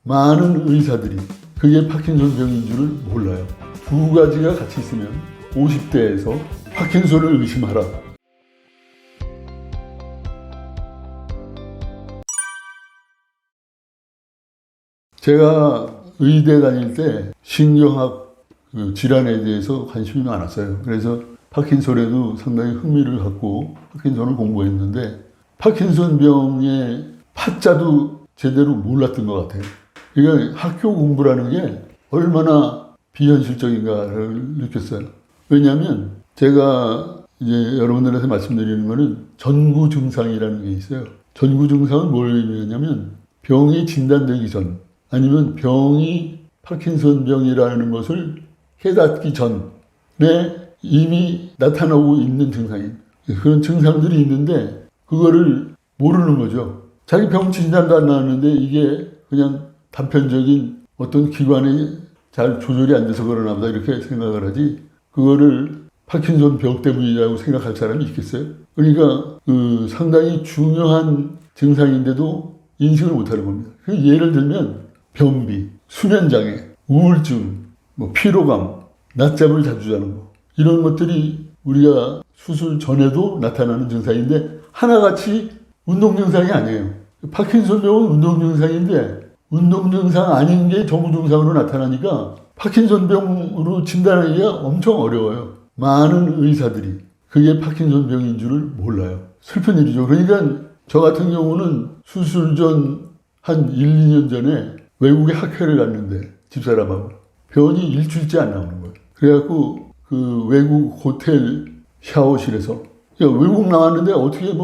많은 의사들이 그게 파킨슨 병인 줄을 몰라요. 두 가지가 같이 있으면 50대에서 파킨슨을 의심하라. 제가 의대 다닐 때 신경학 질환에 대해서 관심이 많았어요. 그래서 파킨슨에도 상당히 흥미를 갖고 파킨슨을 공부했는데 파킨슨 병의 파자도 제대로 몰랐던 것 같아요. 그러니까 학교 공부라는 게 얼마나 비현실적인가를 느꼈어요. 왜냐하면 제가 이제 여러분들한테 말씀드리는 거는 전구 증상이라는 게 있어요. 전구 증상은 뭘 의미하냐면 병이 진단되기 전 아니면 병이 파킨슨 병이라는 것을 깨닫기 전에 이미 나타나고 있는 증상이에요. 그런 증상들이 있는데 그거를 모르는 거죠. 자기 병 진단도 안 나왔는데 이게 그냥 단편적인 어떤 기관에 잘 조절이 안 돼서 그러나 보다 이렇게 생각을 하지 그거를 파킨슨 병 때문이라고 생각할 사람이 있겠어요? 그러니까 상당히 중요한 증상인데도 인식을 못하는 겁니다. 예를 들면 변비, 수면장애, 우울증, 피로감, 낮잠을 자주 자는 거 이런 것들이 우리가 수술 전에도 나타나는 증상인데 하나같이 운동 증상이 아니에요. 파킨슨 병은 운동 증상인데 운동 증상 아닌 게 전구 증상으로 나타나니까 파킨슨 병으로 진단하기가 엄청 어려워요. 많은 의사들이 그게 파킨슨 병인 줄을 몰라요. 슬픈 일이죠. 그러니까 저 같은 경우는 수술 전 한 1, 2년 전에 외국에 학회를 갔는데 집사람하고 변이 일주일째 안 나오는 거예요. 그래갖고 그 외국 호텔 샤워실에서 야, 외국 나왔는데 어떻게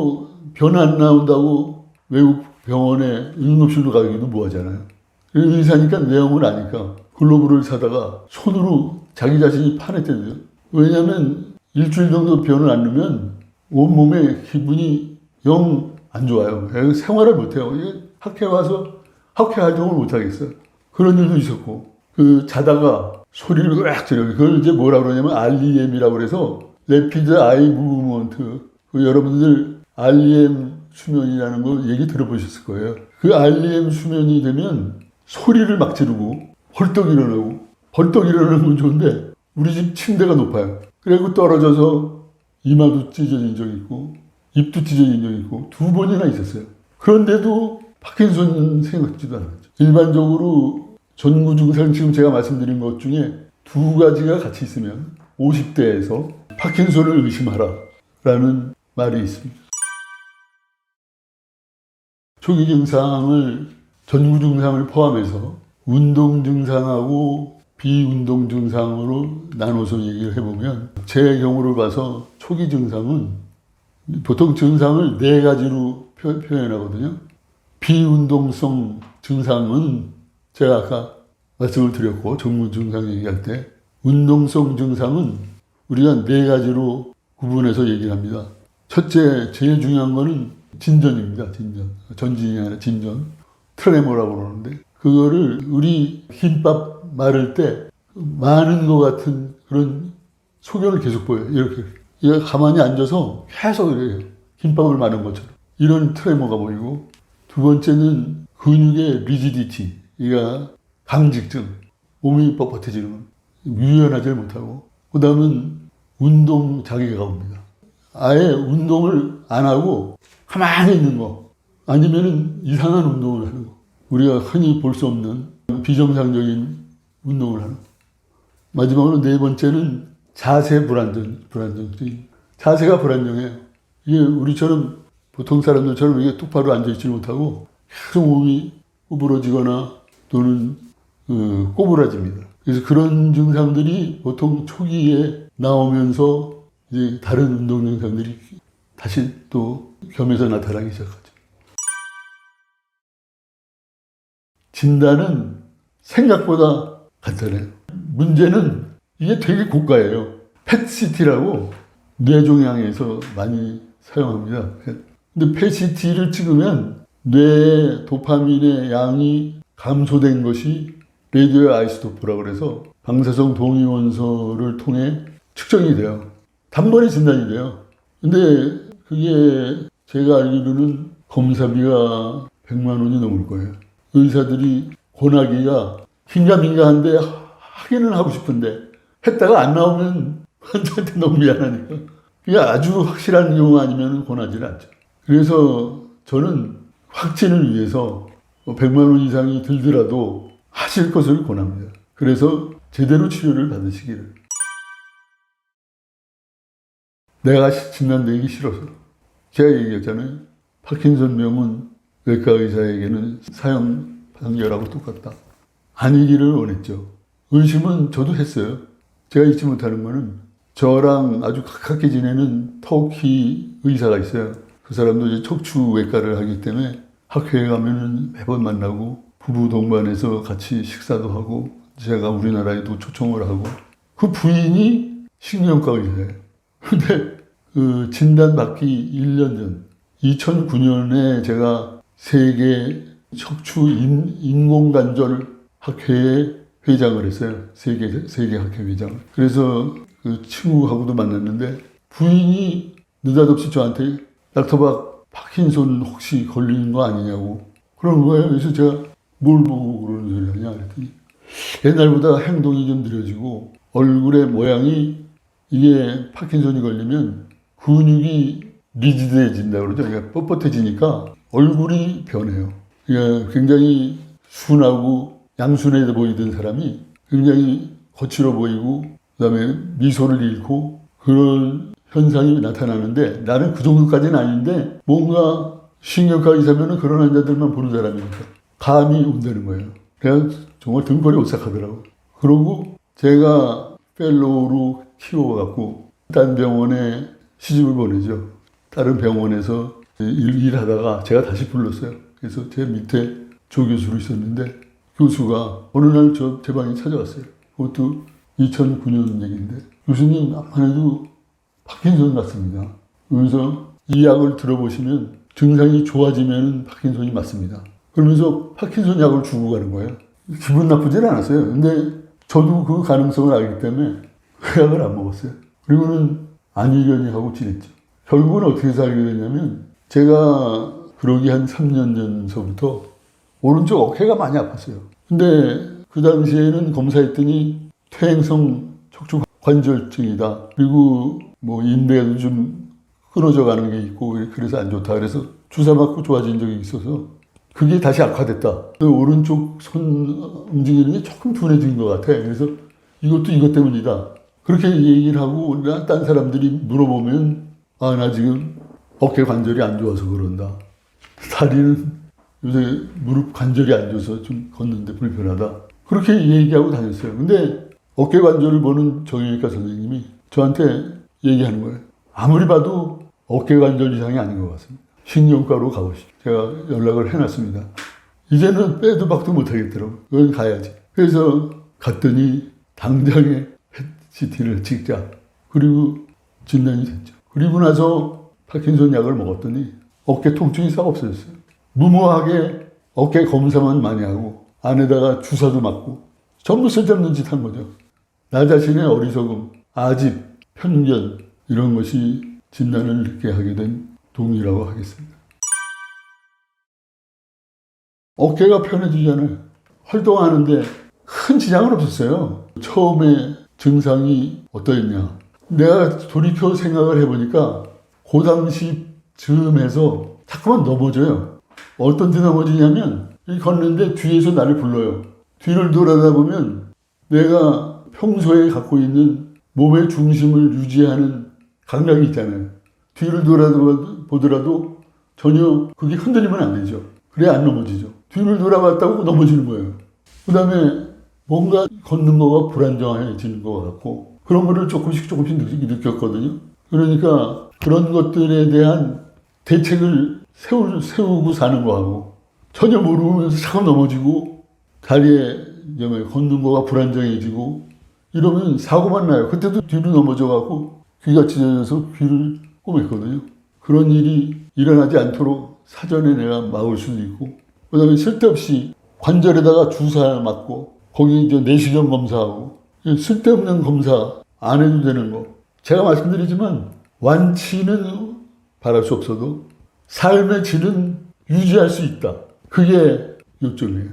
변 안 나온다고 외국 병원에 응급실로 가기도 뭐하잖아요. 의사니까 내용을 아니까 글로브를 사다가 손으로 자기 자신이 파냈대요. 왜냐하면 일주일 정도 변을 안 넣으면 온몸에 기분이 영 안 좋아요. 생활을 못해요. 학회 와서 학회 활동을 못하겠어요. 그런 일도 있었고 자다가 소리를 으악 들어요. 그걸 이제 뭐라 그러냐면 REM이라고 그래서 Rapid Eye Movement. 여러분들 REM 수면이라는 거 얘기 들어보셨을 거예요. 그 REM 수면이 되면 소리를 막 지르고 벌떡 일어나고 벌떡 일어나는 건 좋은데 우리 집 침대가 높아요. 그리고 떨어져서 이마도 찢어진 적 있고 입도 찢어진 적 있고 2번이나 있었어요. 그런데도 파킨슨 생각지도 않았죠. 일반적으로 전구 증상 지금 제가 말씀드린 것 중에 두 가지가 같이 있으면 50대에서 파킨슨을 의심하라 라는 말이 있습니다. 초기 증상을 전구 증상을 포함해서 운동 증상하고 비운동 증상으로 나눠서 얘기를 해보면 제 경우를 봐서 초기 증상은 보통 증상을 4가지로 표현하거든요. 비운동성 증상은 제가 아까 말씀을 드렸고 전구 증상 얘기할 때 운동성 증상은 우리가 4가지로 구분해서 얘기를 합니다. 첫째, 제일 중요한 거는 진전입니다. 진전. 전진이 아니라 진전. 트레모라고 그러는데 그거를 우리 김밥 마를 때 많은 것 같은 그런 소견을 계속 보여요. 이렇게. 얘가 가만히 앉아서 계속 이래요. 김밥을 마는 것처럼. 이런 트레모가 보이고 두 번째는 근육의 리지디티. 이가 강직증. 몸이 뻣뻣해지는 거. 유연하지 못하고. 그 다음은 운동 장애가 옵니다. 아예 운동을 안 하고 가만히 있는 거. 아니면은 이상한 운동을 하는 거. 우리가 흔히 볼 수 없는 비정상적인 운동을 하는 거. 마지막으로 4번째는 자세 불안정증. 자세가 불안정해요. 이게 우리처럼 보통 사람들처럼 이게 똑바로 앉아있지 못하고 계속 몸이 구부러지거나 또는 꼬부라집니다. 그래서 그런 증상들이 보통 초기에 나오면서 이제 다른 운동 증상들이 다시 또 겸해서 나타나기 시작하죠. 진단은 생각보다 간단해요. 문제는 이게 되게 고가예요. 펫CT라고 뇌종양에서 많이 사용합니다. 근데 펫CT를 찍으면 뇌 도파민의 양이 감소된 것이 레디오 아이소토프라고 그래서 방사성 동위원소를 통해 측정이 돼요. 단번에 진단이 돼요. 근데 그게 제가 알기로는 검사비가 100만 원이 넘을 거예요. 의사들이 고나기가 긴가민가한데 하기는 하고 싶은데 했다가 안 나오면 환자한테 너무 미안하니까 그게 아주 확실한 경우 아니면 권하지는 않죠. 그래서 저는 확진을 위해서 100만 원 이상이 들더라도 하실 것을 권합니다. 그래서 제대로 치료를 받으시기를. 내가 진단되기 싫어서. 제가 얘기했잖아요. 파킨슨병은 외과 의사에게는 사형 판결하고 똑같다. 아니기를 원했죠. 의심은 저도 했어요. 제가 잊지 못하는 거는 저랑 아주 가깝게 지내는 터키 의사가 있어요. 그 사람도 이제 척추외과를 하기 때문에 학회에 가면은 매번 만나고 부부 동반해서 같이 식사도 하고 제가 우리나라에도 초청을 하고 그 부인이 신경과 의사예요. 근데 그 진단받기 1년 전 2009년에 제가 세계 척추 인공관절 학회에 회장을 했어요. 세계 학회 회장. 그래서 그 친구하고도 만났는데 부인이 느닷없이 저한테 닥터박 파킨손 혹시 걸리는 거 아니냐고 그러는 거예요. 그래서 제가 뭘 보고 그러는 소리 하냐 그랬더니 옛날보다 행동이 좀 느려지고 얼굴의 모양이 이게 파킨손이 걸리면 근육이 리지드해진다고 그러죠. 그러니까 뻣뻣해지니까 얼굴이 변해요. 그러니까 굉장히 순하고 양순해 보이던 사람이 굉장히 거칠어 보이고 그다음에 미소를 잃고 그런 현상이 나타나는데 나는 그 정도까지는 아닌데 뭔가 신경과 의사면은 그런 환자들만 보는 사람이니까 감이 온다는 거예요. 그냥 정말 등골이 오싹하더라고. 그러고 제가 펠로우로 키워갖고 딴 병원에 시집을 보내죠. 다른 병원에서 일하다가 제가 다시 불렀어요. 그래서 제 밑에 조교수로 있었는데 교수가 어느 날 제 방에 찾아왔어요. 그것도 2009년 얘기인데 교수님 앞만 해도 파킨손 같습니다. 그러면서 이 약을 들어보시면 증상이 좋아지면 파킨손이 맞습니다. 그러면서 파킨손 약을 주고 가는 거예요. 기분 나쁘진 않았어요. 근데 저도 그 가능성을 알기 때문에 그 약을 안 먹었어요. 그리고는 안일련이 하고 지냈죠. 결국은 어떻게 살게 됐냐면 제가 그러기 한 3년 전서부터 오른쪽 어깨가 많이 아팠어요. 근데 그 당시에는 검사했더니 퇴행성 척추 관절증이다. 그리고 뭐 인대도 좀 끊어져 가는 게 있고 그래서 안 좋다. 그래서 주사 맞고 좋아진 적이 있어서 그게 다시 악화됐다. 오른쪽 손 움직이는 게 조금 둔해진 것 같아. 그래서 이것도 이것 때문이다. 그렇게 얘기를 하고 딴 사람들이 물어보면 아, 나 지금 어깨 관절이 안 좋아서 그런다. 다리는 요새 무릎 관절이 안 좋아서 좀 걷는데 불편하다. 그렇게 얘기하고 다녔어요. 근데 어깨 관절을 보는 정형외과 선생님이 저한테 얘기하는 거예요. 아무리 봐도 어깨 관절 이상이 아닌 것 같습니다. 신경과로 가보시죠. 제가 연락을 해놨습니다. 이제는 빼도 박도 못하겠더라고요. 그건 가야지. 그래서 갔더니 당장에 CT를 찍자. 그리고 진단이 됐죠. 그리고 나서 파킨손 약을 먹었더니 어깨 통증이 싹 없어졌어요. 무모하게 어깨 검사만 많이 하고 안에다가 주사도 맞고 전부 쓸데없는 짓 한 거죠. 나 자신의 어리석음, 아집, 편견 이런 것이 진단을 늦게 하게 된 동의라고 하겠습니다. 어깨가 편해지잖아요. 활동하는데 큰 지장은 없었어요. 처음에 증상이 어떠했냐. 내가 돌이켜 생각을 해보니까 그 당시 즈음에서 자꾸만 넘어져요. 어떤 데 넘어지냐면 걷는데 뒤에서 나를 불러요. 뒤를 돌아다보면 내가 평소에 갖고 있는 몸의 중심을 유지하는 감각이 있잖아요. 뒤를 돌아보더라도 전혀 그게 흔들리면 안 되죠. 그래 안 넘어지죠. 뒤를 돌아봤다고 넘어지는 거예요. 그 다음에 뭔가 걷는 거가 불안정해지는 것 같고 그런 거를 조금씩 느꼈거든요. 그러니까 그런 것들에 대한 대책을 세우고 사는 거하고 전혀 모르면서 잠깐 넘어지고 다리에 걷는 거가 불안정해지고 이러면 사고만 나요. 그때도 뒤로 넘어져갖고 귀가 찢어져서 귀를 꼬맸거든요. 그런 일이 일어나지 않도록 사전에 내가 막을 수도 있고 그 다음에 쓸데없이 관절에다가 주사 맞고 거기 이제 내시경 검사하고 쓸데없는 검사 안 해도 되는 거. 제가 말씀드리지만 완치는 바랄 수 없어도 삶의 질은 유지할 수 있다. 그게 요점이에요.